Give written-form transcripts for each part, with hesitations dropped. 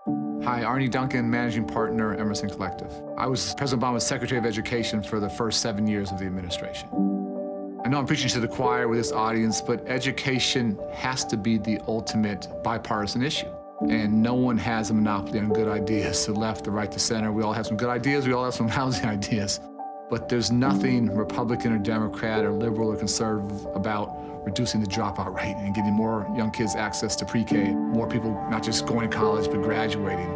Hi, Arnie Duncan, Managing Partner, Emerson Collective. I was President Obama's Secretary of Education for the first 7 years of the administration. I know I'm preaching to the choir with this audience, but education has to be the ultimate bipartisan issue. And no one has a monopoly on good ideas, the left, the right, the center. We all have some good ideas, we all have some lousy ideas. But there's nothing Republican or Democrat or liberal or conservative about reducing the dropout rate and getting more young kids access to pre-K, more people not just going to college, but graduating.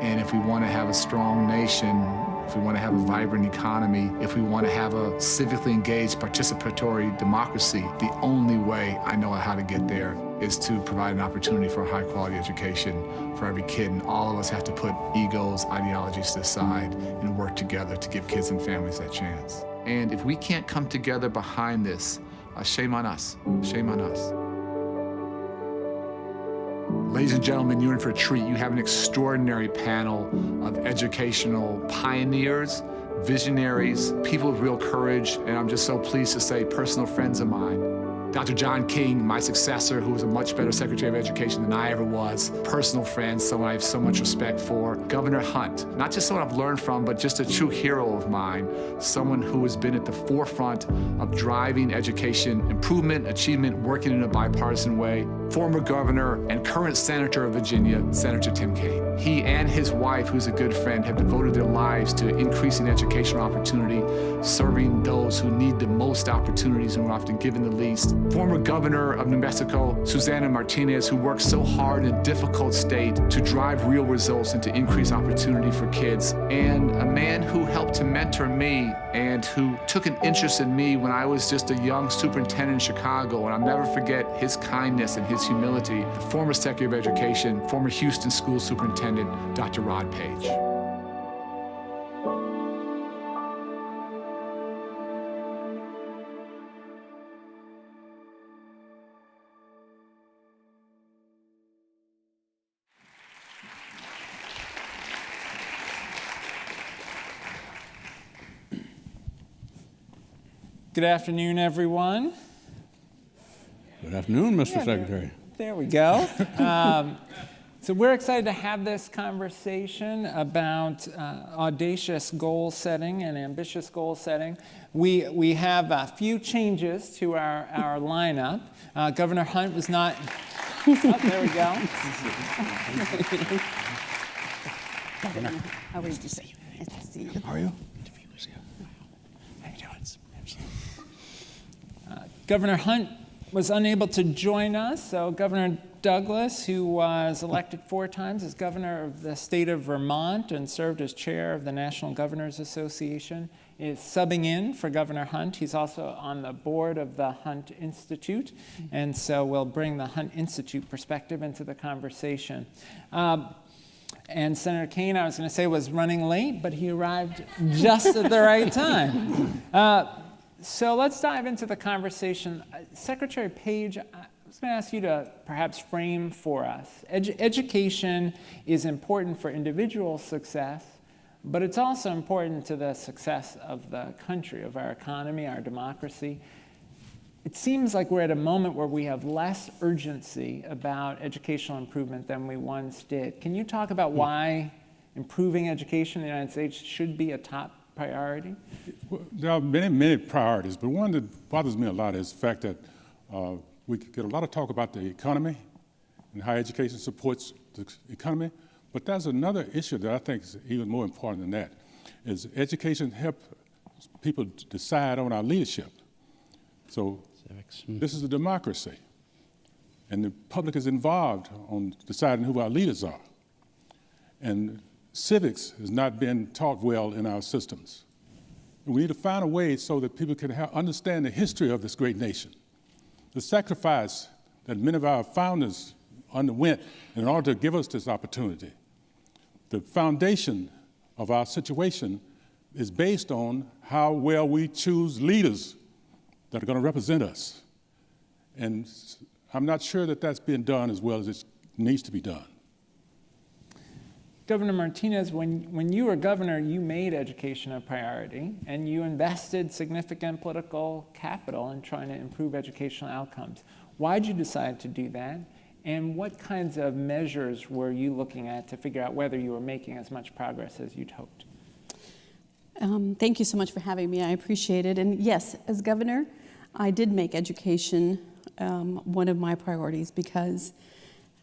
And if we want to have a strong nation, if we want to have a vibrant economy, if we want to have a civically engaged, participatory democracy, the only way I know how to get there is to provide an opportunity for a high-quality education for every kid. And all of us have to put egos, ideologies to the side and work together to give kids and families that chance. And if we can't come together behind this, shame on us. Shame on us. Ladies and gentlemen, you're in for a treat. You have an extraordinary panel of educational pioneers, visionaries, people of real courage, and I'm just so pleased to say personal friends of mine. Dr. John King, my successor, who was a much better Secretary of Education than I ever was, personal friend, someone I have so much respect for. Governor Hunt, not just someone I've learned from, but just a true hero of mine, someone who has been at the forefront of driving education improvement, achievement, working in a bipartisan way. Former governor and current senator of Virginia, Senator Tim Kaine. He and his wife, who's a good friend, have devoted their lives to increasing educational opportunity, serving those who need the most opportunities and who are often given the least. Former governor of New Mexico, Susana Martinez, who worked so hard in a difficult state to drive real results and to increase opportunity for kids. And a man who helped to mentor me and who took an interest in me when I was just a young superintendent in Chicago. And I'll never forget his kindness and his humility. The former Secretary of Education, former Houston School Superintendent, Dr. Rod Paige. Good afternoon, everyone. Good afternoon, Mr. Secretary. There we go. So we're excited to have this conversation about audacious goal setting and ambitious goal setting. We have a few changes to our lineup. Governor Hunt was not... Oh, there we go. Governor, how are you? Nice to see you. How are you? How you doing? Governor Hunt was unable to join us, so Governor Douglas, who was elected 4 times as governor of the state of Vermont and served as chair of the National Governors Association, is subbing in for Governor Hunt. He's also on the board of the Hunt Institute, and so we'll bring the Hunt Institute perspective into the conversation. And Senator Kaine, I was going to say, was running late, but he arrived just at the right time. So let's dive into the conversation. Secretary Paige, I was going to ask you to perhaps frame for us. Education is important for individual success, but it's also important to the success of the country, of our economy, our democracy. It seems like we're at a moment where we have less urgency about educational improvement than we once did. Can you talk about why improving education in the United States should be a top priority? Well, there are many priorities, but one that bothers me a lot is the fact that we get a lot of talk about the economy and how education supports the economy, but there's another issue that I think is even more important than that, is education helps people decide on our leadership. So this is a democracy, and the public is involved on deciding who our leaders are. And civics has not been taught well in our systems. We need to find a way so that people can understand the history of this great nation, the sacrifice that many of our founders underwent in order to give us this opportunity. The foundation of our situation is based on how well we choose leaders that are going to represent us. And I'm not sure that that's being done as well as it needs to be done. Governor Martinez, when you were governor, you made education a priority, and you invested significant political capital in trying to improve educational outcomes. Why did you decide to do that? And what kinds of measures were you looking at to figure out whether you were making as much progress as you'd hoped? Thank you so much for having me. I appreciate it. And yes, as governor, I did make education one of my priorities because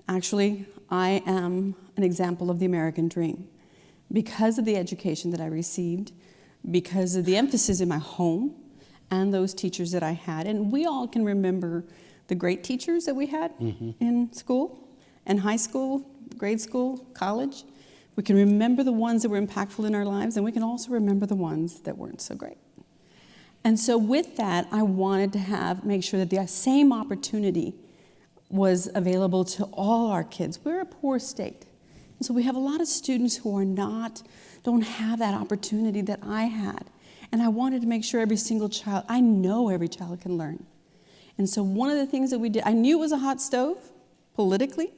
actually I am an example of the American dream. Because of the education that I received, because of the emphasis in my home and those teachers that I had. And we all can remember the great teachers that we had in school and high school, grade school, college. We can remember the ones that were impactful in our lives, and we can also remember the ones that weren't so great. And so with that, I wanted to make sure that the same opportunity was available to all our kids. We're a poor state. And so we have a lot of students who don't have that opportunity that I had. And I wanted to make sure every single child, I know every child can learn. And so one of the things that we did, I knew it was a hot stove politically,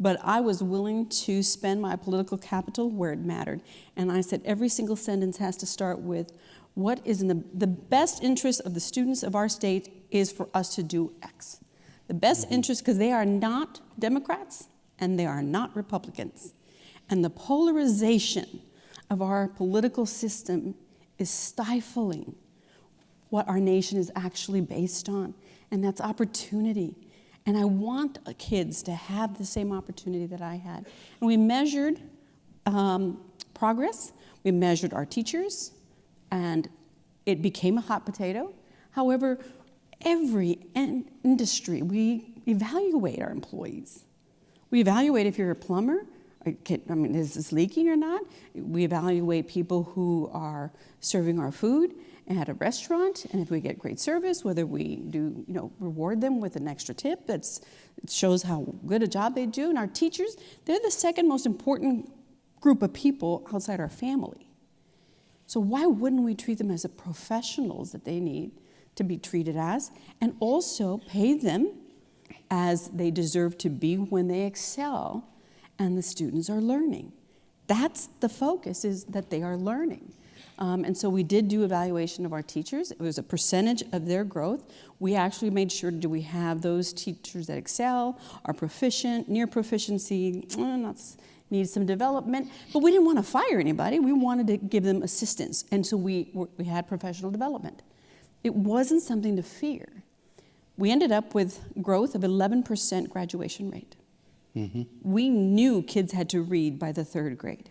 but I was willing to spend my political capital where it mattered. And I said every single sentence has to start with, what is in the best interest of the students of our state is for us to do X. The best interest, because they are not Democrats and they are not Republicans. And the polarization of our political system is stifling what our nation is actually based on, and that's opportunity. And I want kids to have the same opportunity that I had. And we measured progress, we measured our teachers, and it became a hot potato. However, every industry, we evaluate our employees. We evaluate if you're a plumber, is this leaking or not? We evaluate people who are serving our food at a restaurant, and if we get great service, whether we do, reward them with an extra tip it shows how good a job they do. And our teachers, they're the second most important group of people outside our family. So why wouldn't we treat them as the professionals that they need to be treated as, and also pay them as they deserve to be when they excel and the students are learning? That's the focus, is that they are learning. And so we did do evaluation of our teachers. It was a percentage of their growth. We actually made sure, do we have those teachers that excel, are proficient, near proficiency, need some development. But we didn't want to fire anybody. We wanted to give them assistance. And so we had professional development. It wasn't something to fear. We ended up with growth of 11% graduation rate. We knew kids had to read by the 3rd grade.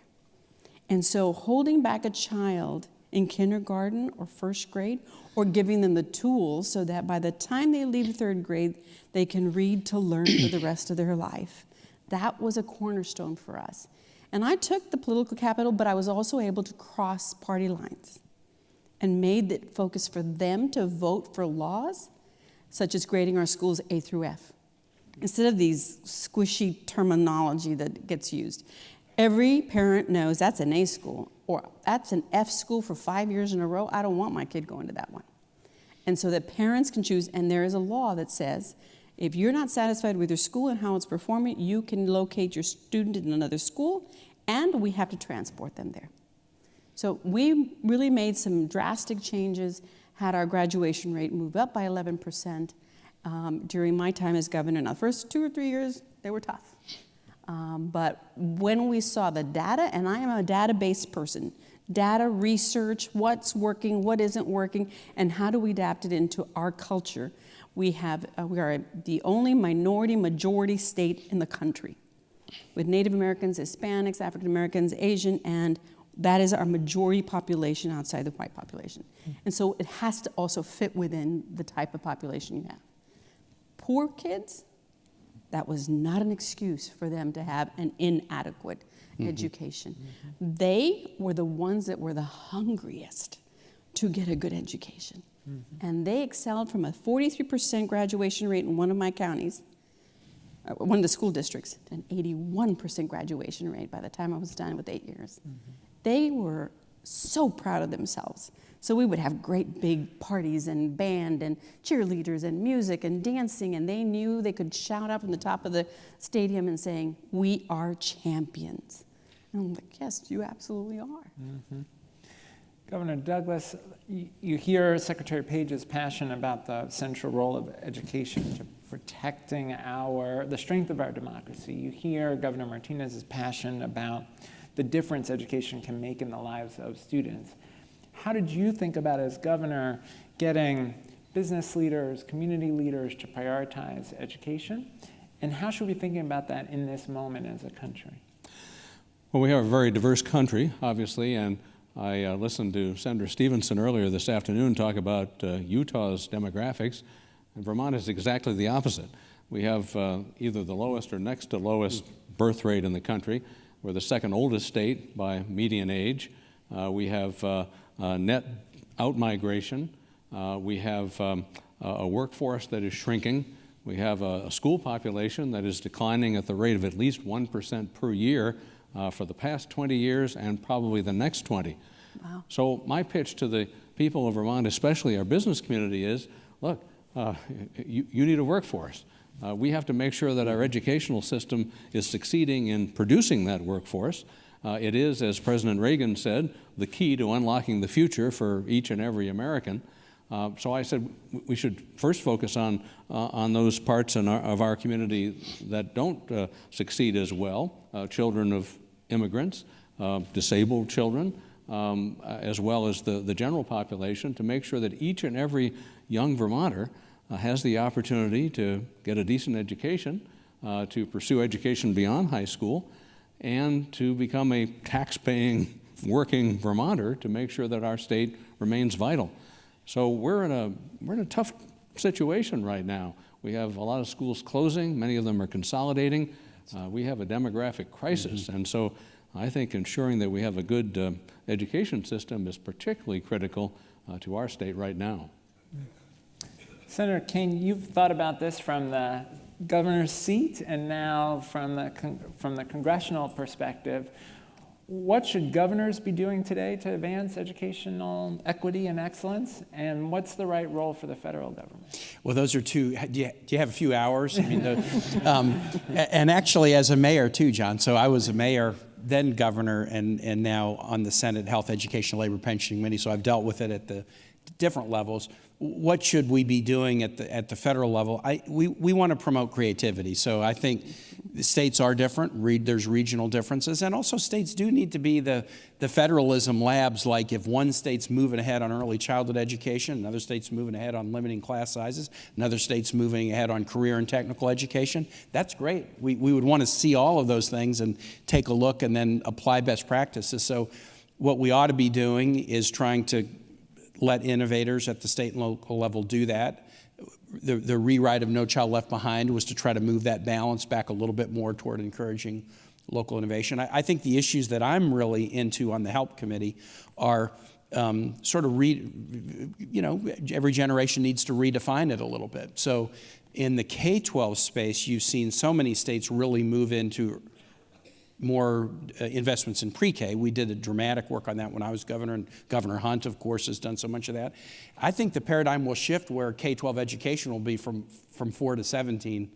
And so holding back a child in kindergarten or 1st grade, or giving them the tools so that by the time they leave 3rd grade, they can read to learn for the rest of their life. That was a cornerstone for us. And I took the political capital, but I was also able to cross party lines and made it focus for them to vote for laws, such as grading our schools A through F, instead of these squishy terminology that gets used. Every parent knows that's an A school, or that's an F school for 5 years in a row. I don't want my kid going to that one. And so that parents can choose, and there is a law that says, if you're not satisfied with your school and how it's performing, you can locate your student in another school, and we have to transport them there. So we really made some drastic changes, had our graduation rate move up by 11% during my time as governor. Now, the first 2 or 3 years, they were tough. But when we saw the data, and I am a data-based person, data research, what's working, what isn't working, and how do we adapt it into our culture. We are the only minority-majority state in the country, with Native Americans, Hispanics, African Americans, Asian, and that is our majority population outside the white population. And so it has to also fit within the type of population you have. Poor kids, that was not an excuse for them to have an inadequate education. They were the ones that were the hungriest to get a good education. And they excelled from a 43% graduation rate in one of my counties, one of the school districts, to an 81% graduation rate by the time I was done with 8 years. They were so proud of themselves. So we would have great big parties and band and cheerleaders and music and dancing, and they knew they could shout out from the top of the stadium and saying, "We are champions." And I'm like, yes, you absolutely are. Governor Douglas, you hear Secretary Paige's passion about the central role of education to protecting the strength of our democracy. You hear Governor Martinez's passion about the difference education can make in the lives of students. How did you think about, as governor, getting business leaders, community leaders to prioritize education? And how should we be thinking about that in this moment as a country? Well, we have a very diverse country, obviously, and I listened to Senator Stevenson earlier this afternoon talk about Utah's demographics, and Vermont is exactly the opposite. We have either the lowest or next to lowest birth rate in the country. We're the second oldest state by median age. We have net outmigration. We have a workforce that is shrinking. We have a school population that is declining at the rate of at least 1% per year for the past 20 years and probably the next 20. Wow. So my pitch to the people of Vermont, especially our business community, is, look, you need a workforce. We have to make sure that our educational system is succeeding in producing that workforce. It is, as President Reagan said, the key to unlocking the future for each and every American. So I said we should first focus on those parts of our community that don't succeed as well, children of immigrants, disabled children, as well as the general population, to make sure that each and every young Vermonter has the opportunity to get a decent education, to pursue education beyond high school, and to become a tax-paying, working Vermonter to make sure that our state remains vital. So we're in a tough situation right now. We have a lot of schools closing. Many of them are consolidating. We have a demographic crisis, and so I think ensuring that we have a good education system is particularly critical to our state right now. Senator Kaine, you've thought about this from the governor's seat and now from the congressional perspective. What should governors be doing today to advance educational equity and excellence? And what's the right role for the federal government? Well, those are two. Do you have a few hours? I mean, and actually, as a mayor too, John. So I was a mayor, then governor, and now on the Senate Health, Education, Labor, Pension Committee. So I've dealt with it at the different levels. What should we be doing at the federal level? We want to promote creativity. So I think the states are different. There's regional differences, and also states do need to be the federalism labs. Like if one state's moving ahead on early childhood education, another state's moving ahead on limiting class sizes, another state's moving ahead on career and technical education. That's great. We would want to see all of those things and take a look and then apply best practices. So what we ought to be doing is trying to let innovators at the state and local level do that. The rewrite of No Child Left Behind was to try to move that balance back a little bit more toward encouraging local innovation. I think the issues that I'm really into on the HELP committee are sort of, every generation needs to redefine it a little bit. So in the K-12 space, you've seen so many states really move into more investments in pre-K. We did a dramatic work on that when I was governor, and Governor Hunt, of course, has done so much of that. I think the paradigm will shift where K-12 education will be from 4 to 17.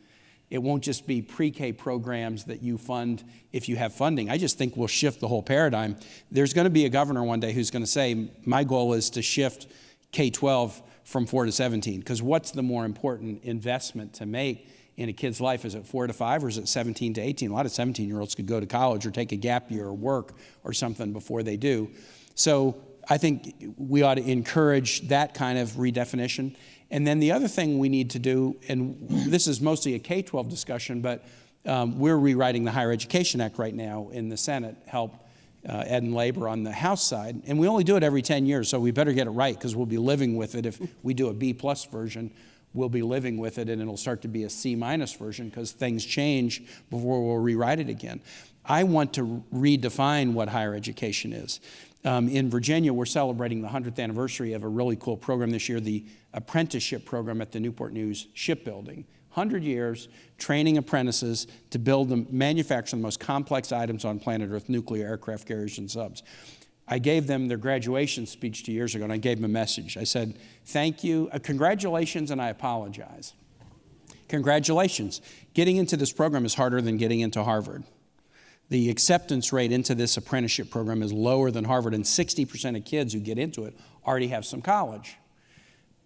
It won't just be pre-K programs that you fund if you have funding. I just think we'll shift the whole paradigm. There's going to be a governor one day who's going to say, my goal is to shift K-12 from 4 to 17, because what's the more important investment to make in a kid's life? Is it 4 to 5 or is it 17 to 18? A lot of 17-year-olds could go to college or take a gap year or work or something before they do. So I think we ought to encourage that kind of redefinition. And then the other thing we need to do, and this is mostly a K-12 discussion, but we're rewriting the Higher Education Act right now in the Senate, HELP, Ed and Labor on the House side. And we only do it every 10 years, so we better get it right, because we'll be living with it. If we do a B+ version, we'll be living with it, and it'll start to be a C- version, because things change before we'll rewrite it again. I want to redefine what higher education is. In Virginia, we're celebrating the 100th anniversary of a really cool program this year, the apprenticeship program at the Newport News shipbuilding. 100 years training apprentices to build and manufacture the most complex items on planet Earth, nuclear, aircraft carriers, and subs. I gave them their graduation speech 2 years ago, and I gave them a message. I said, thank you, congratulations, and I apologize. Congratulations. Getting into this program is harder than getting into Harvard. The acceptance rate into this apprenticeship program is lower than Harvard, and 60% of kids who get into it already have some college.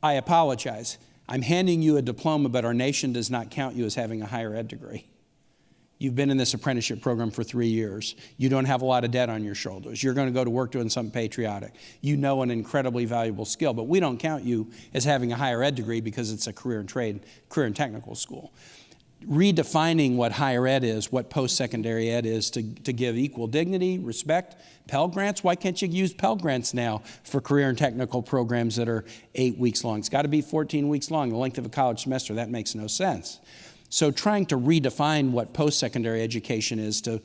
I apologize. I'm handing you a diploma, but our nation does not count you as having a higher ed degree. You've been in this apprenticeship program for 3 years. You don't have a lot of debt on your shoulders. You're going to go to work doing something patriotic. You know an incredibly valuable skill, but we don't count you as having a higher ed degree because it's a career and technical school. Redefining what higher ed is, what post-secondary ed is, to give equal dignity, respect. Pell Grants, why can't you use Pell Grants now for career and technical programs that are 8 weeks long? It's got to be 14 weeks long, the length of a college semester. That makes no sense. So trying to redefine what post-secondary education is to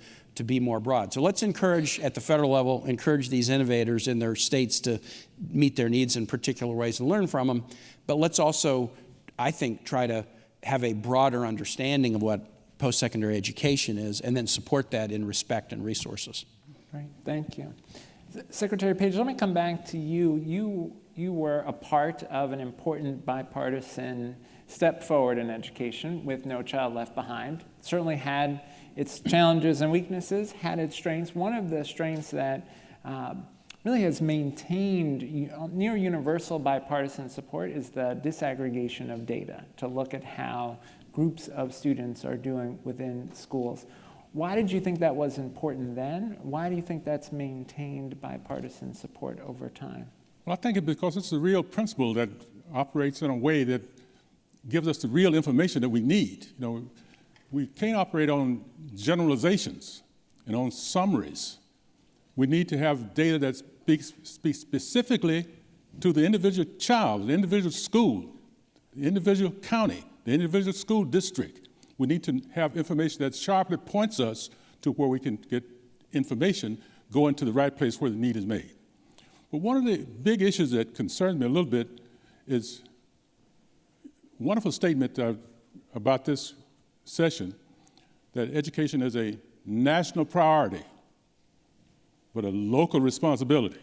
be more broad. So let's encourage, at the federal level, encourage these innovators in their states to meet their needs in particular ways and learn from them. But let's also, I think, try to have a broader understanding of what post-secondary education is and then support that in respect and resources. Great, thank you. Secretary Paige, let me come back to you. You were a part of an important bipartisan step forward in education with No Child Left Behind. It certainly had its challenges and weaknesses, had its strengths. One of the strengths that really has maintained near universal bipartisan support is the disaggregation of data to look at how groups of students are doing within schools. Why did you think that was important then? Why do you think that's maintained bipartisan support over time? Well, I think it's because it's a real principle that operates in a way that gives us the real information that we need. You know, we can't operate on generalizations and on summaries. We need to have data that speaks specifically to the individual child, the individual school, the individual county, the individual school district. We need to have information that sharply points us to where we can get information going to the right place where the need is made. But one of the big issues that concerns me a little bit is a wonderful statement about this session, that education is a national priority, but a local responsibility.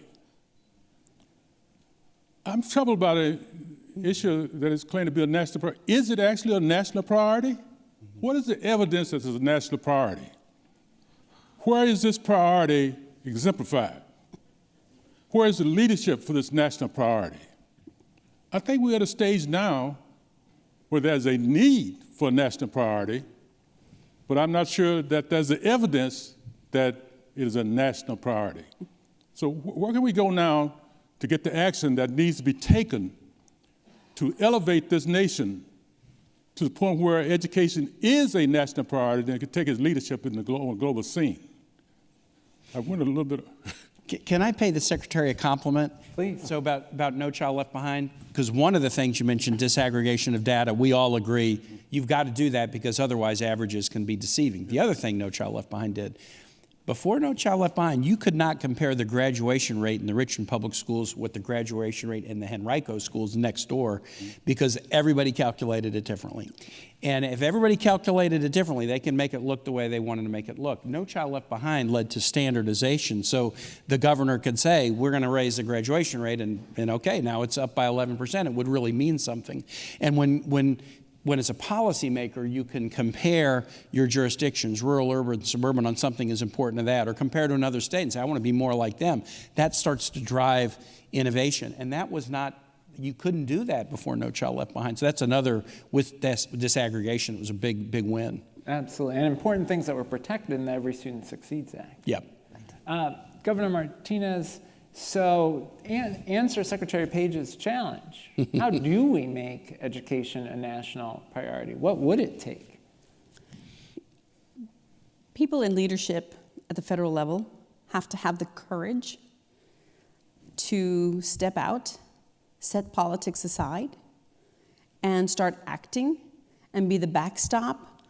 I'm troubled by the issue that is claimed to be a national priority. Is it actually a national priority? What is the evidence that it's a national priority? Where is this priority exemplified? Where is the leadership for this national priority? I think we're at a stage now where there's a need for a national priority, but I'm not sure that there's the evidence that it is a national priority. So where can we go now to get the action that needs to be taken to elevate this nation to the point where education is a national priority and can take its leadership in the global scene? I went a little bit. Can I pay the Secretary a compliment? Please. So about No Child Left Behind? Because one of the things you mentioned, disaggregation of data, we all agree you've got to do that because otherwise averages can be deceiving. The other thing No Child Left Behind did, before No Child Left Behind, you could not compare the graduation rate in the Richmond Public Schools with the graduation rate in the Henrico schools next door because everybody calculated it differently. And if everybody calculated it differently, they can make it look the way they wanted to make it look. No Child Left Behind led to standardization. So the governor could say, we're going to raise the graduation rate, and okay, now it's up by 11%. It would really mean something. And when as a policymaker, you can compare your jurisdictions, rural, urban, suburban, on something as important as that, or compare to another state and say, I want to be more like them, that starts to drive innovation. And that was not, you couldn't do that before No Child Left Behind. So that's another, with disaggregation, it was a big, big win. Absolutely, and important things that were protected in the Every Student Succeeds Act. Yep. Governor Martinez, so answer Secretary Paige's challenge. How do we make education a national priority? What would it take? People in leadership at the federal level have to have the courage to step out, set politics aside, and start acting and be the backstop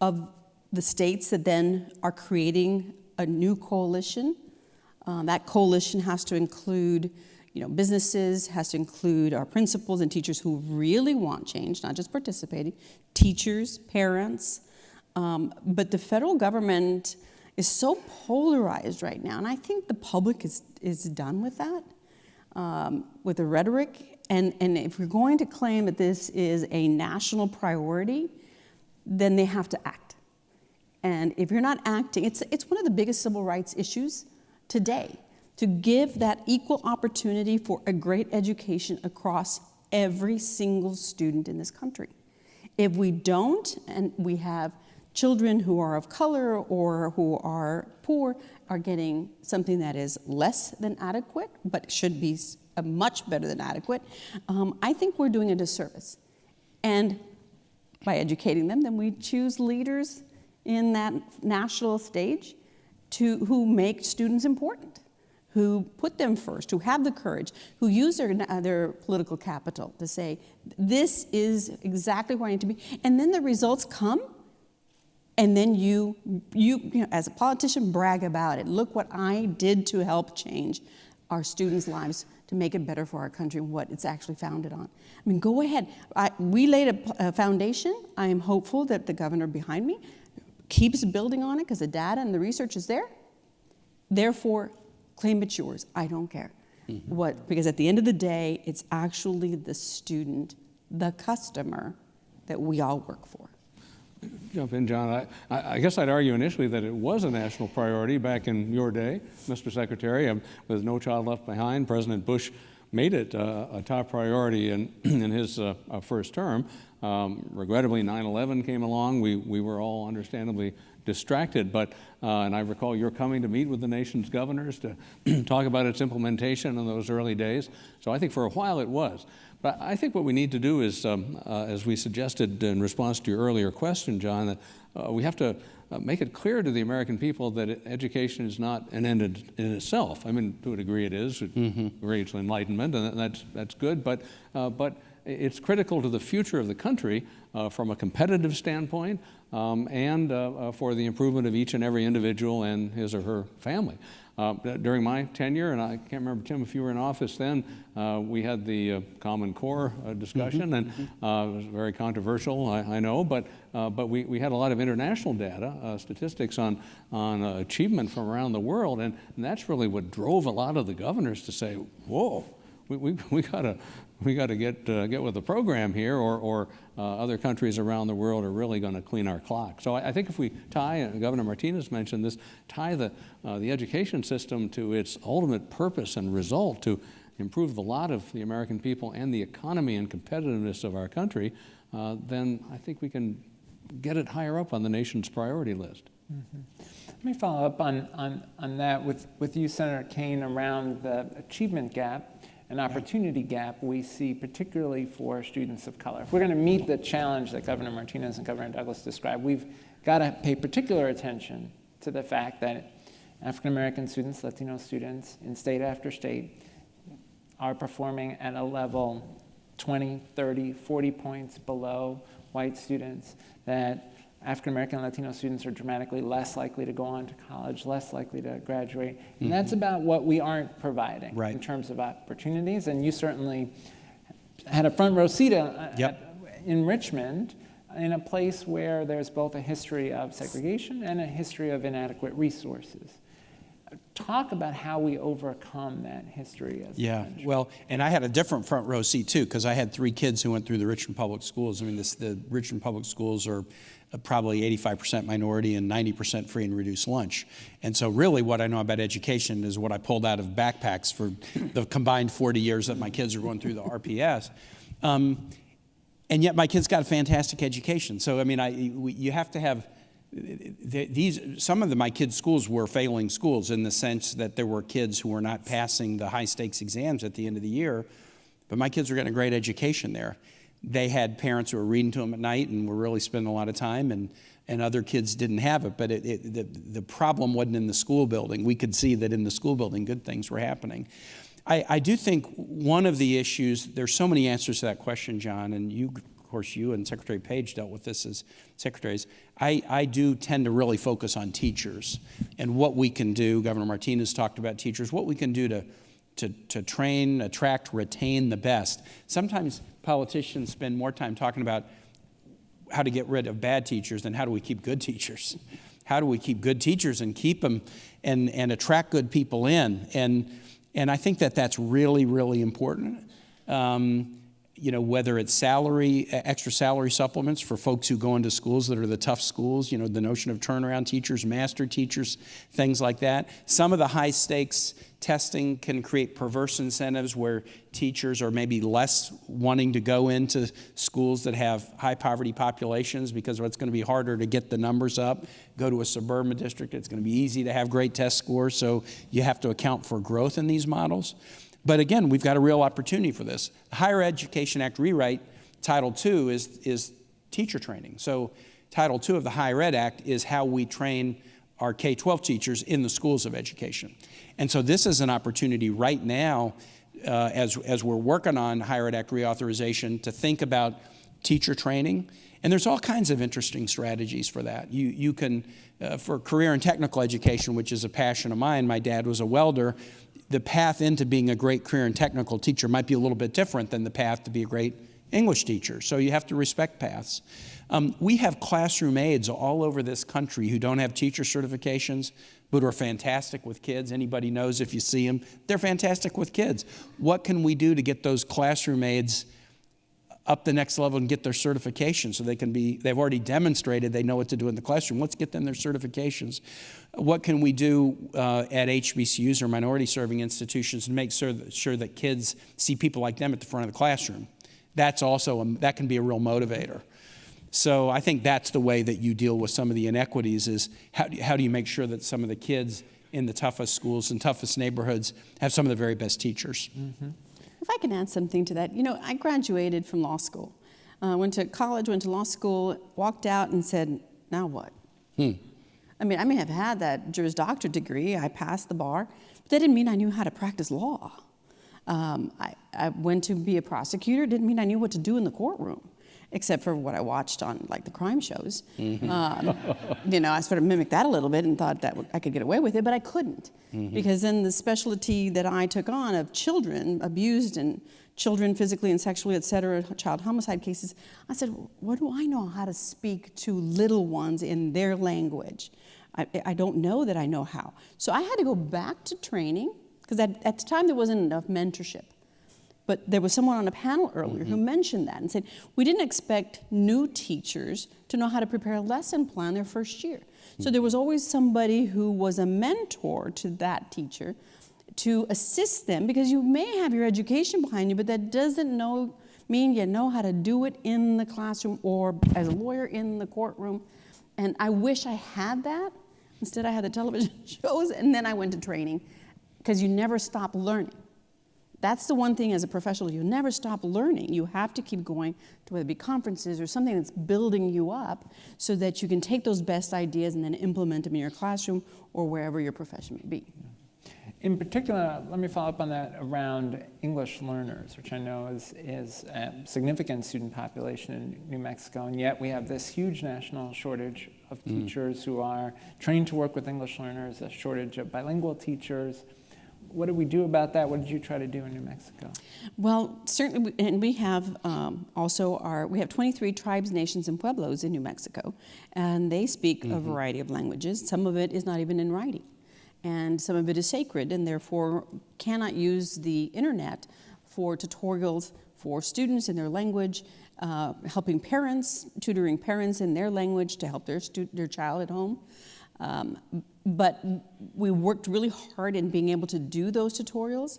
of the states that then are creating a new coalition. That coalition has to include, businesses, has to include our principals and teachers who really want change, not just participating, teachers, parents. But the federal government is so polarized right now, and I think the public is done with that, with the rhetoric. And if we're going to claim that this is a national priority, then they have to act. And if you're not acting, it's one of the biggest civil rights issues today, to give that equal opportunity for a great education across every single student in this country. If we don't, and we have children who are of color or who are poor are getting something that is less than adequate, but should be much better than adequate, I think we're doing a disservice. And by educating them, then we choose leaders in that national stage who make students important, who put them first, who have the courage, who use their political capital to say, this is exactly where I need to be. And then the results come, and then you know, as a politician, brag about it. Look what I did to help change our students' lives to make it better for our country and what it's actually founded on. I mean, go ahead. We laid a foundation. I am hopeful that the governor behind me keeps building on it because the data and the research is there. Therefore, claim it's yours. I don't care. Because at the end of the day, it's actually the student, the customer, that we all work for. Jump in, John. I guess I'd argue initially that it was a national priority back in your day, Mr. Secretary. With No Child Left Behind, President Bush made it a top priority in his first term. Regrettably, 9/11 came along. We were all understandably distracted, and I recall your coming to meet with the nation's governors to talk about its implementation in those early days. So I think for a while it was. But I think what we need to do is, as we suggested in response to your earlier question, John, that we have to make it clear to the American people that education is not an end in itself. I mean, to a degree it is. It creates enlightenment, and that's good, but it's critical to the future of the country from a competitive standpoint and for the improvement of each and every individual and his or her family. During my tenure, and I can't remember, Tim, if you were in office then, we had the Common Core discussion, and it was very controversial, I know, but we had a lot of international data, statistics on achievement from around the world, and that's really what drove a lot of the governors to say, whoa, we gotta get with the program here, or other countries around the world are really going to clean our clock. So I think if we tie, and Governor Martinez mentioned this, tie the education system to its ultimate purpose and result to improve the lot of the American people and the economy and competitiveness of our country, then I think we can get it higher up on the nation's priority list. Let me follow up on that with you, Senator Kaine, around the achievement gap and opportunity gap we see particularly for students of color. If we're going to meet the challenge that Governor Martinez and Governor Douglas described, we've got to pay particular attention to the fact that African American students, Latino students in state after state are performing at a level 20, 30, 40 points below white students, that African American and Latino students are dramatically less likely to go on to college, less likely to graduate. And that's about what we aren't providing in terms of opportunities. And you certainly had a front row seat in Richmond, in a place where there's both a history of segregation and a history of inadequate resources. Talk about how we overcome that history as a country. Well, and I had a different front row seat too, because I had 3 kids who went through the Richmond Public Schools. I mean, the Richmond Public Schools are probably 85% minority and 90% free and reduced lunch. And so really what I know about education is what I pulled out of backpacks for the combined 40 years that my kids are going through the RPS. And yet my kids got a fantastic education. So, I mean, you have to have some of my kids' schools were failing schools in the sense that there were kids who were not passing the high-stakes exams at the end of the year, but my kids were getting a great education there. They had parents who were reading to them at night and were really spending a lot of time, and other kids didn't have it, but the problem wasn't in the school building. We could see that in the school building good things were happening. I do think one of the issues, there's so many answers to that question, John, and you and Secretary Paige dealt with this as secretaries. I do tend to really focus on teachers and what we can do. Governor Martinez talked about teachers, what we can do to train, attract, retain the best. Sometimes politicians spend more time talking about how to get rid of bad teachers than how do we keep good teachers. How do we keep good teachers and keep them and attract good people in? And I think that that's really, really important. whether it's extra salary supplements for folks who go into schools that are the tough schools, the notion of turnaround teachers, master teachers, things like that. Some of the high stakes testing can create perverse incentives where teachers are maybe less wanting to go into schools that have high poverty populations because it's going to be harder to get the numbers up. Go to a suburban district, it's going to be easy to have great test scores, so you have to account for growth in these models. But again, we've got a real opportunity for this. Higher Education Act rewrite, Title II is teacher training. So Title II of the Higher Ed Act is how we train our K-12 teachers in the schools of education. And so this is an opportunity right now, as we're working on Higher Ed Act reauthorization, to think about teacher training. And there's all kinds of interesting strategies for that. You can, for career and technical education, which is a passion of mine, my dad was a welder, the path into being a great career and technical teacher might be a little bit different than the path to be a great English teacher. So you have to respect paths. We have classroom aides all over this country who don't have teacher certifications, but are fantastic with kids. Anybody knows if you see them, they're fantastic with kids. What can we do to get those classroom aides up the next level and get their certification so they've already demonstrated they know what to do in the classroom. Let's get them their certifications. What can we do at HBCUs or minority serving institutions to make sure that kids see people like them at the front of the classroom? That's also, that can be a real motivator. So I think that's the way that you deal with some of the inequities is how do you make sure that some of the kids in the toughest schools and toughest neighborhoods have some of the very best teachers. Mm-hmm. If I can add something to that, I graduated from law school. Went to college, went to law school, walked out and said, now what? I mean, I may have had that Juris Doctorate degree, I passed the bar, but that didn't mean I knew how to practice law. I went to be a prosecutor, didn't mean I knew what to do in the courtroom, except for what I watched on the crime shows. Mm-hmm. I sort of mimicked that a little bit and thought that I could get away with it, but I couldn't. Mm-hmm. Because then the specialty that I took on of children abused and children physically and sexually, et cetera, child homicide cases, I said, what do I know how to speak to little ones in their language? I don't know that I know how. So I had to go back to training, because at the time there wasn't enough mentorship. But there was someone on a panel earlier who mentioned that and said, we didn't expect new teachers to know how to prepare a lesson plan their first year. So there was always somebody who was a mentor to that teacher to assist them, because you may have your education behind you, but that doesn't mean you know how to do it in the classroom or as a lawyer in the courtroom. And I wish I had that. Instead, I had the television shows, and then I went to training, because you never stop learning. That's the one thing as a professional, you never stop learning. You have to keep going to whether it be conferences or something that's building you up so that you can take those best ideas and then implement them in your classroom or wherever your profession may be. In particular, let me follow up on that around English learners, which I know is a significant student population in New Mexico, and yet we have this huge national shortage of teachers who are trained to work with English learners, a shortage of bilingual teachers. What do we do about that? What did you try to do in New Mexico? Well, certainly, and we have we have 23 tribes, nations, and pueblos in New Mexico, and they speak a variety of languages. Some of it is not even in writing, and some of it is sacred, and therefore cannot use the internet for tutorials for students in their language, helping parents, tutoring parents in their language to help their child at home. But we worked really hard in being able to do those tutorials,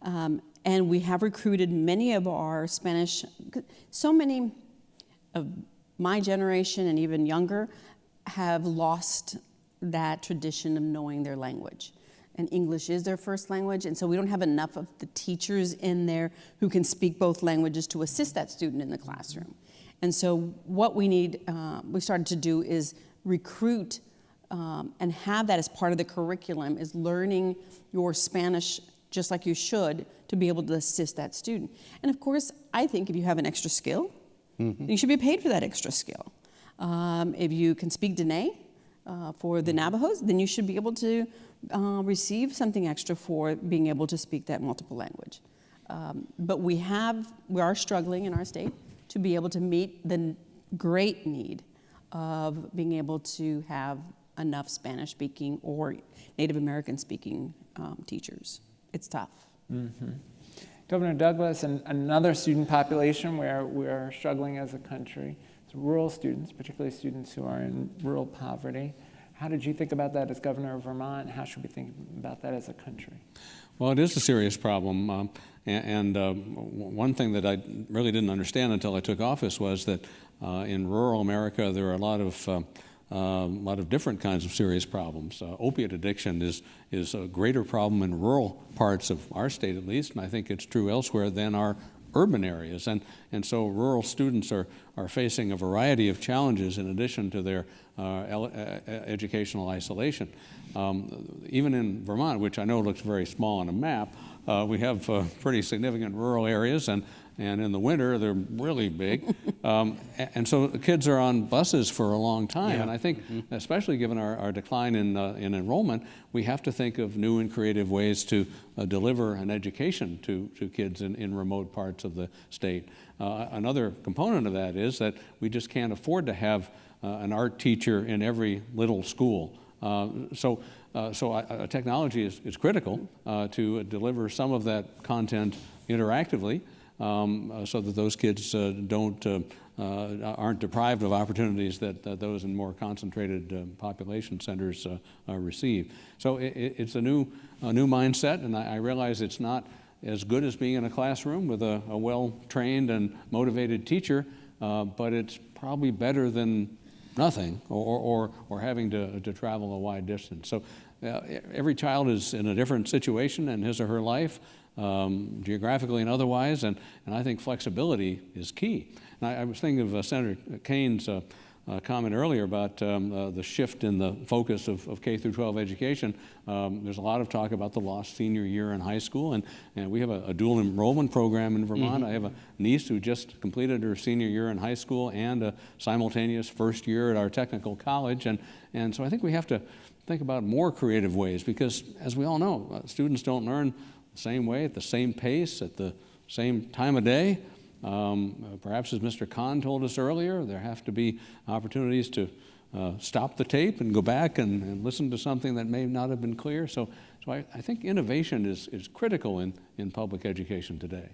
and we have recruited many of our Spanish, so many of my generation and even younger have lost that tradition of knowing their language. And English is their first language, and so we don't have enough of the teachers in there who can speak both languages to assist that student in the classroom. And so what we started to do is recruit and have that as part of the curriculum, is learning your Spanish just like you should to be able to assist that student. And of course, I think if you have an extra skill, you should be paid for that extra skill. If you can speak Dene for the Navajos, then you should be able to receive something extra for being able to speak that multiple language. But we are struggling in our state to be able to meet the great need of being able to have enough Spanish-speaking or Native American-speaking teachers. It's tough. Governor Douglas, and another student population where we're struggling as a country, is rural students, particularly students who are in rural poverty. How did you think about that as governor of Vermont? How should we think about that as a country? Well, it is a serious problem. One thing that I really didn't understand until I took office was that in rural America there are a lot of different kinds of serious problems. Opiate addiction is a greater problem in rural parts of our state, at least, and I think it's true elsewhere than our urban areas. And so rural students are facing a variety of challenges in addition to their educational isolation. Even in Vermont, which I know looks very small on a map, we have pretty significant rural areas, and in the winter they're really big. And so the kids are on buses for a long time. Yeah. And I think, especially given our decline in enrollment, we have to think of new and creative ways to deliver an education to kids in remote parts of the state. Another component of that is that we just can't afford to have an art teacher in every little school. So technology is critical to deliver some of that content interactively, so that those kids aren't deprived of opportunities that those in more concentrated population centers receive. So it's a new mindset, and I realize it's not as good as being in a classroom with a well-trained and motivated teacher, but it's probably better than nothing, or having to travel a wide distance. So every child is in a different situation in his or her life, geographically and otherwise, and I think flexibility is key. And I was thinking of Senator Kaine's comment earlier about the shift in the focus of K through 12 education. There's a lot of talk about the lost senior year in high school, and we have a dual enrollment program in Vermont. I have a niece who just completed her senior year in high school and a simultaneous first year at our technical college, and so I think we have to think about more creative ways, because as we all know, students don't learn the same way, at the same pace, at the same time of day. Perhaps as Mr. Kahn told us earlier, there have to be opportunities to stop the tape and go back and listen to something that may not have been clear. So I think innovation is critical in public education today.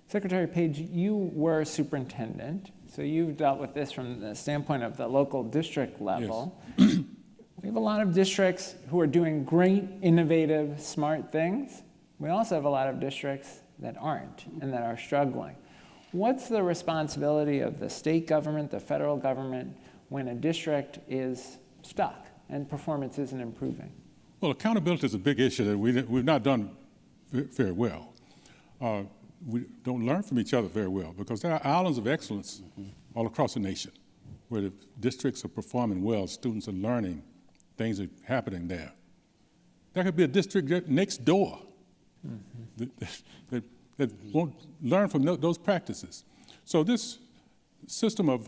Secretary Paige, you were superintendent, so you've dealt with this from the standpoint of the local district level. Yes. We have a lot of districts who are doing great, innovative, smart things. We also have a lot of districts that aren't and that are struggling. What's the responsibility of the state government, the federal government, when a district is stuck and performance isn't improving? Well, accountability is a big issue that we've not done very well. We don't learn from each other very well, because there are islands of excellence all across the nation where the districts are performing well, students are learning, things are happening there. There could be a district next door that won't learn from those practices. So this system of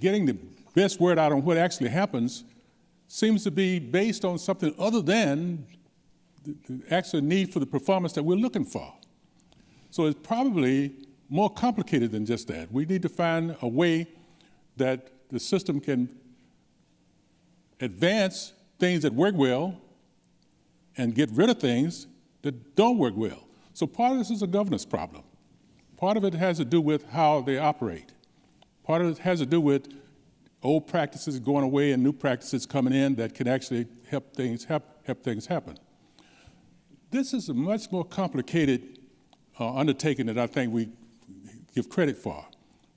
getting the best word out on what actually happens seems to be based on something other than the actual need for the performance that we're looking for. So it's probably more complicated than just that. We need to find a way that the system can advance things that work well and get rid of things that don't work well. So part of this is a governance problem. Part of it has to do with how they operate. Part of it has to do with old practices going away and new practices coming in that can actually help things happen. This is a much more complicated undertaking that I think we give credit for.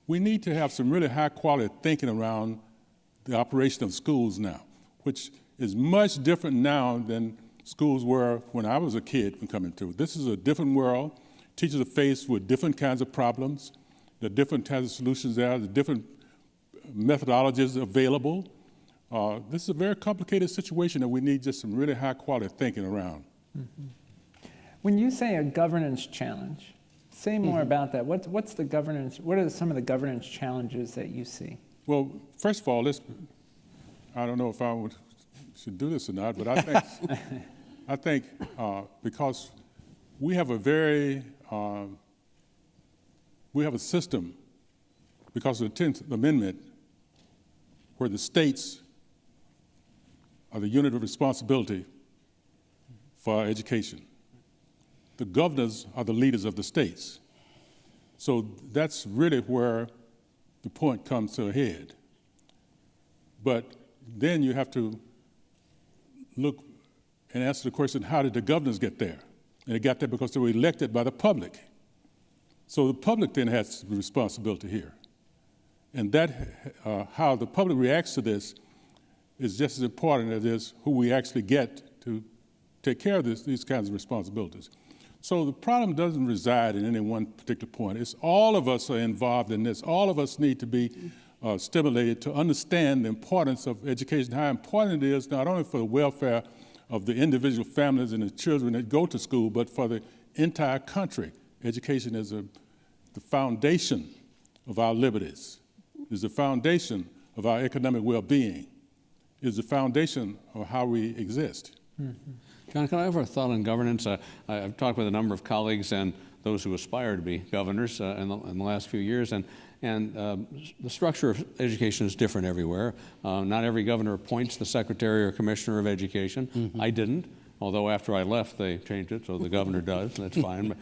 We need to have some really high quality thinking around the operation of schools now, which is much different now than schools were when I was a kid when coming through. This is a different world. Teachers are faced with different kinds of problems. There are different kinds of solutions there. There are different methodologies available. This is a very complicated situation that we need just some really high quality thinking around. When you say a governance challenge, say more about that. What's the governance? What are some of the governance challenges that you see? Well, first of all, I don't know if I should do this or not, but I think because we have a system, because of the 10th Amendment, where the states are the unit of responsibility for our education. the governors are the leaders of the states. So that's really where the point comes to a head. But then you have to look and answer the question, how did the governors get there? And they got there because they were elected by the public. So the public then has the responsibility here. And that, how the public reacts to this is just as important as it is who we actually get to take care of these kinds of responsibilities. So the problem doesn't reside in any one particular point. It's all of us are involved in this. All of us need to be stimulated to understand the importance of education, how important it is not only for the welfare of the individual families and the children that go to school, but for the entire country. Education is the foundation of our liberties, is the foundation of our economic well-being, is the foundation of how we exist. Mm-hmm. John, can I have a thought on governance? I've talked with a number of colleagues and those who aspire to be governors in the last few years, and the structure of education is different everywhere. Not every governor appoints the secretary or commissioner of education. Mm-hmm. I didn't, although after I left they changed it, so the governor does, and that's fine.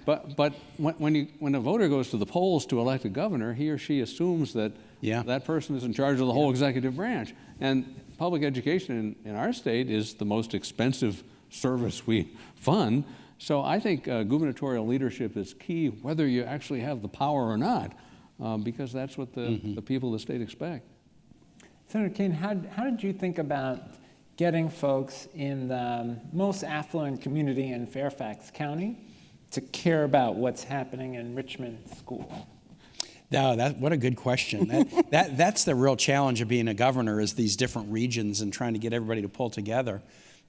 But when a voter goes to the polls to elect a governor, he or she assumes that that person is in charge of the whole executive branch. And public education in our state is the most expensive service we fund. So I think gubernatorial leadership is key, whether you actually have the power or not, because that's what the people of the state expect. Senator Kaine, how did you think about getting folks in the most affluent community in Fairfax County to care about what's happening in Richmond School? No, what a good question. That's the real challenge of being a governor, is these different regions and trying to get everybody to pull together.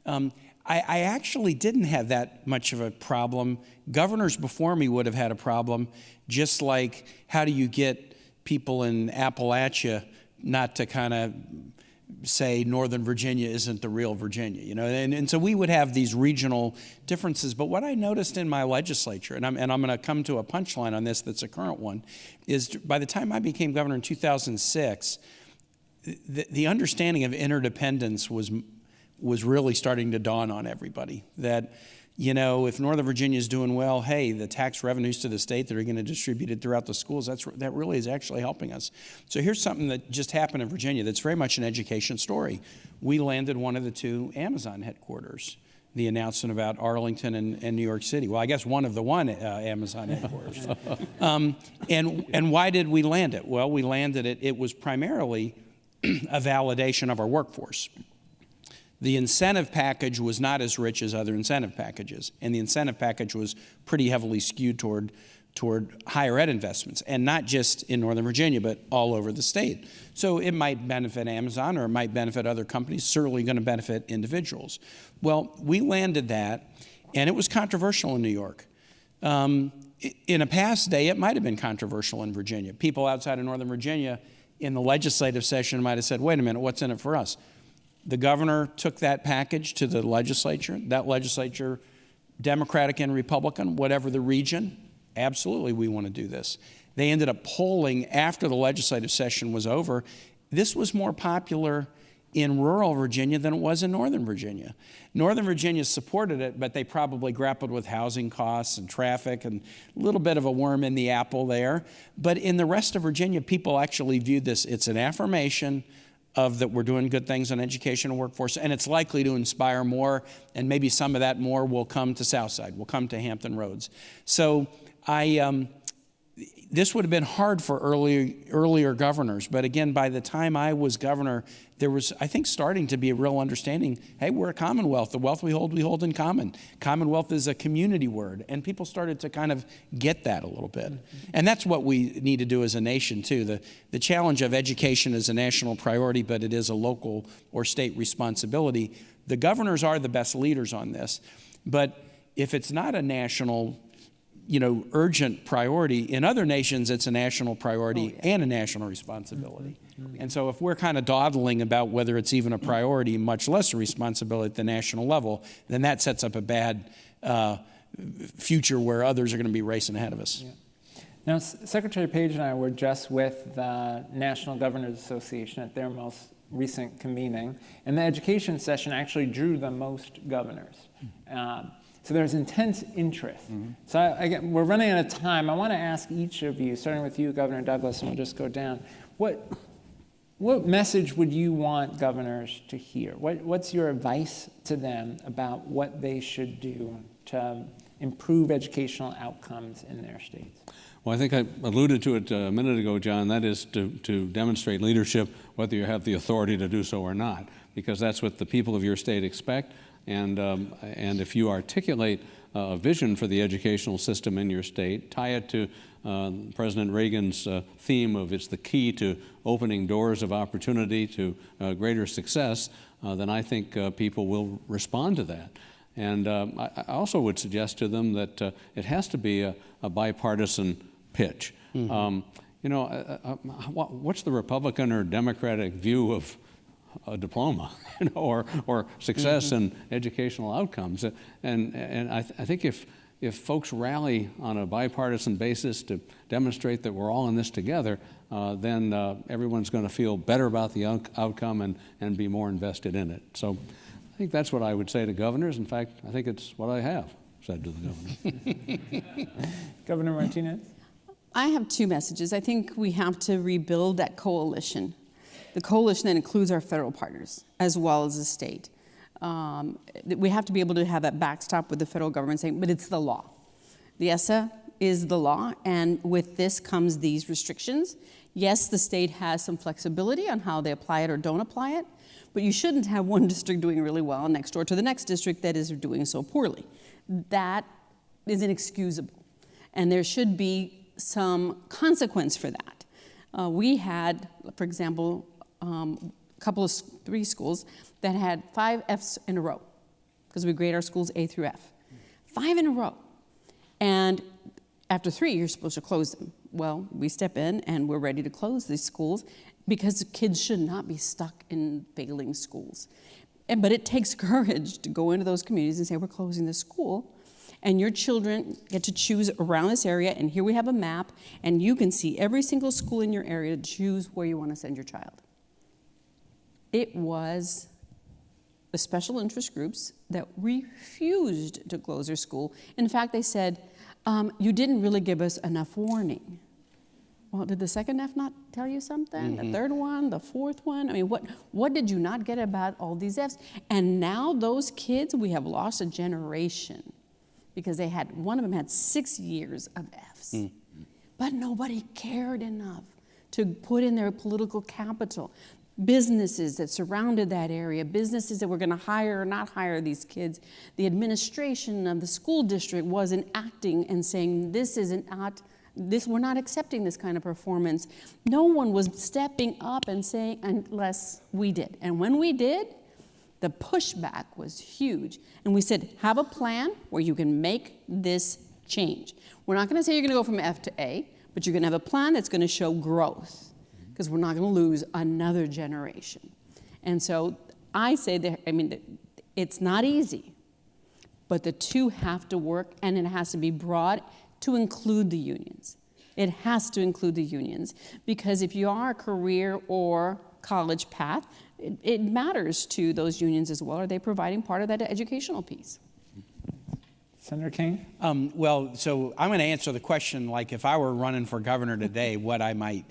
I actually didn't have that much of a problem. Governors before me would have had a problem, just like how do you get people in Appalachia not to kind of say Northern Virginia isn't the real Virginia, you know? And so we would have these regional differences. But what I noticed in my legislature, and I'm going to come to a punchline on this that's a current one, is by the time I became governor in 2006, the understanding of interdependence was really starting to dawn on everybody. That, you know, if Northern Virginia is doing well, hey, the tax revenues to the state that are going to distribute it throughout the schools, that really is actually helping us. So here's something that just happened in Virginia that's very much an education story. We landed one of the 2 Amazon headquarters. The announcement about Arlington and New York City. Well, I guess one of the Amazon headquarters. And why did we land it? Well, we landed it. It was primarily a validation of our workforce. The incentive package was not as rich as other incentive packages, and the incentive package was pretty heavily skewed toward higher ed investments, and not just in Northern Virginia, but all over the state. So it might benefit Amazon, or it might benefit other companies, certainly going to benefit individuals. Well, we landed that, and it was controversial in New York. In a past day, it might have been controversial in Virginia. People outside of Northern Virginia in the legislative session might have said, wait a minute, what's in it for us? The governor took that package to the legislature. That legislature, Democratic and Republican, whatever the region, absolutely we want to do this. They ended up polling after the legislative session was over. This was more popular in rural Virginia than it was in Northern Virginia. Northern Virginia supported it, but they probably grappled with housing costs and traffic and a little bit of a worm in the apple there. But in the rest of Virginia, people actually viewed this, it's an affirmation of that we're doing good things on education and workforce, and it's likely to inspire more, and maybe some of that more will come to Southside, will come to Hampton Roads. So this would have been hard for earlier governors, but again, by the time I was governor, there was, I think, starting to be a real understanding, hey, we're a commonwealth. The wealth we hold in common. Commonwealth is a community word, and people started to kind of get that a little bit. And that's what we need to do as a nation, too. The challenge of education is a national priority, but it is a local or state responsibility. The governors are the best leaders on this, but if it's not a national urgent priority. In other nations, it's a national priority and a national responsibility. And so if we're kind of dawdling about whether it's even a priority, much less a responsibility at the national level, then that sets up a bad future where others are going to be racing ahead of us. Yeah. Now, Secretary Paige and I were just with the National Governors Association at their most recent convening, and the education session actually drew the most governors. So there's intense interest. So again, we're running out of time. I want to ask each of you, starting with you, Governor Douglas, and we'll just go down. What message would you want governors to hear? What's your advice to them about what they should do to improve educational outcomes in their states? Well, I think I alluded to it a minute ago, John. That is to demonstrate leadership, whether you have the authority to do so or not, because that's what the people of your state expect. And if you articulate a vision for the educational system in your state, tie it to President Reagan's theme of it's the key to opening doors of opportunity to greater success, then I think people will respond to that. And I also would suggest to them that it has to be a bipartisan pitch. What's the Republican or Democratic view of a diploma, or success in educational outcomes? And I think if folks rally on a bipartisan basis to demonstrate that we're all in this together, then everyone's going to feel better about the outcome and be more invested in it. So I think that's what I would say to governors. In fact, I think it's what I have said to the governor. Governor Martinez? I have two messages. I think we have to rebuild that coalition. The coalition that includes our federal partners as well as the state. We have to be able to have that backstop with the federal government saying, but it's the law. The ESSA is the law, and with this comes these restrictions. Yes, the state has some flexibility on how they apply it or don't apply it, but you shouldn't have one district doing really well next door to the next district that is doing so poorly. That is inexcusable, and there should be some consequence for that. We had, for example, three schools that had 5 Fs in a row, because we grade our schools A through F. 5 in a row. And after 3, you're supposed to close them. Well, we step in and we're ready to close these schools because kids should not be stuck in failing schools. But it takes courage to go into those communities and say, we're closing this school, and your children get to choose around this area, and here we have a map, and you can see every single school in your area to choose where you want to send your child. It was the special interest groups that refused to close their school. In fact, they said, you didn't really give us enough warning. Well, did the second F not tell you something? The third one, the fourth one? I mean, what did you not get about all these Fs? And now those kids, we have lost a generation because one of them had 6 years of Fs. But nobody cared enough to put in their political capital. Businesses that surrounded that area, businesses that were going to hire or not hire these kids. The administration of the school district wasn't acting and saying, we're not accepting this kind of performance. No one was stepping up and saying, unless we did. And when we did, the pushback was huge. And we said, have a plan where you can make this change. We're not going to say you're going to go from F to A, but you're going to have a plan that's going to show growth, because we're not going to lose another generation. And so I say that, it's not easy, but the two have to work, and it has to be broad to include the unions. It has to include the unions, because if you are a career or college path, it matters to those unions as well. Are they providing part of that educational piece? Senator Kaine? So I'm going to answer the question like if I were running for governor today, what I might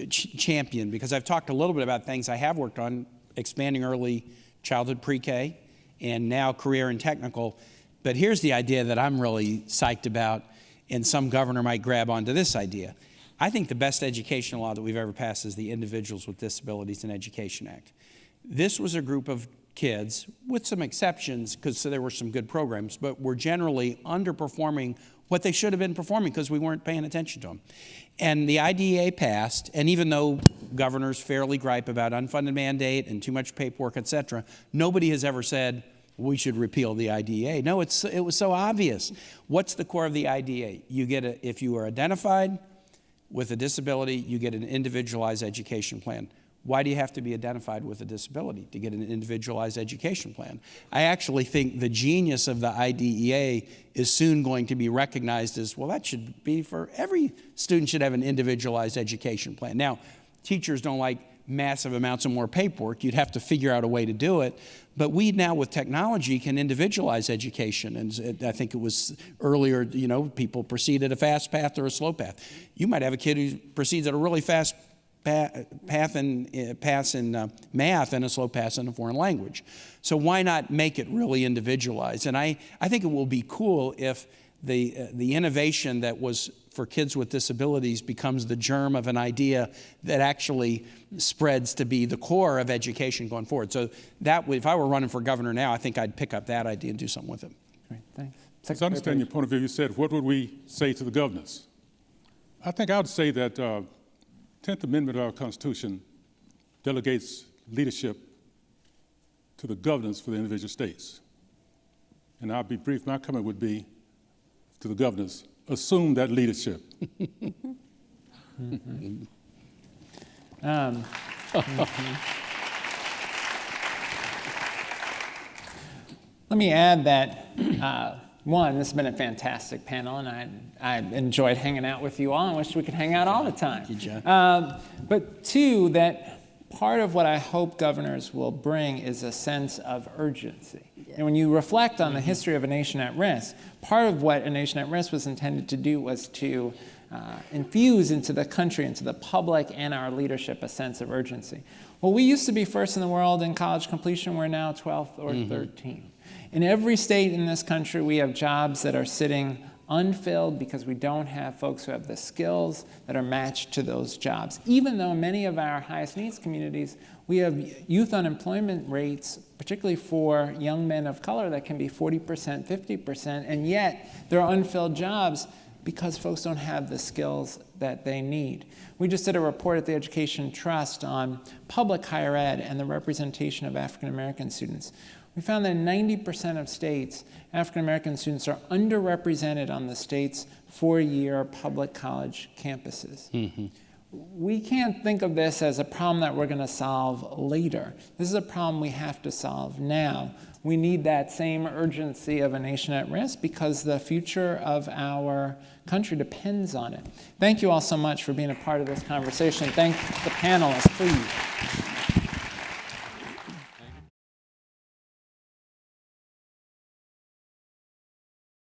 champion, because I've talked a little bit about things I have worked on, expanding early childhood pre-K, and now career and technical. But here's the idea that I'm really psyched about, and some governor might grab onto this idea. I think the best educational law that we've ever passed is the Individuals with Disabilities in Education Act. This was a group of kids, with some exceptions, because there were some good programs, but were generally underperforming what they should have been performing because we weren't paying attention to them. And the IDEA passed, and even though governors fairly gripe about unfunded mandate and too much paperwork, et cetera, nobody has ever said we should repeal the IDEA. No, it was so obvious. What's the core of the IDEA? If you are identified with a disability, you get an individualized education plan. Why do you have to be identified with a disability to get an individualized education plan? I actually think the genius of the IDEA is soon going to be recognized as, well, that should be for every student should have an individualized education plan. Now, teachers don't like massive amounts of more paperwork. You'd have to figure out a way to do it. But we now, with technology, can individualize education. And I think it was earlier, people proceed at a fast path or a slow path. You might have a kid who proceeds at a really fast pass in math and a slow pass in a foreign language. So why not make it really individualized? And I think it will be cool if the innovation that was for kids with disabilities becomes the germ of an idea that actually spreads to be the core of education going forward. So if I were running for governor now, I think I'd pick up that idea and do something with it. Great, thanks. As I understand your point of view, you said, what would we say to the governors? I think I would say that 10th Amendment of our Constitution delegates leadership to the governors for the individual states. And I'll be brief. My comment would be to the governors, assume that leadership. Let me add that, one, this has been a fantastic panel, and I enjoyed hanging out with you all and wish we could hang out all the time. Thank you, John. But two, that part of what I hope governors will bring is a sense of urgency. And when you reflect on the history of A Nation at Risk, part of what A Nation at Risk was intended to do was to infuse into the country, into the public and our leadership, a sense of urgency. Well, we used to be first in the world in college completion. We're now 12th or 13th. In every state in this country, we have jobs that are sitting unfilled because we don't have folks who have the skills that are matched to those jobs. Even though many of our highest needs communities, we have youth unemployment rates, particularly for young men of color, that can be 40%, 50%, and yet there are unfilled jobs because folks don't have the skills that they need. We just did a report at the Education Trust on public higher ed and the representation of African American students. We found that in 90% of states, African American students are underrepresented on the state's four-year public college campuses. Mm-hmm. We can't think of this as a problem that we're going to solve later. This is a problem we have to solve now. We need that same urgency of A Nation at Risk because the future of our country depends on it. Thank you all so much for being a part of this conversation. Thank the panelists, please.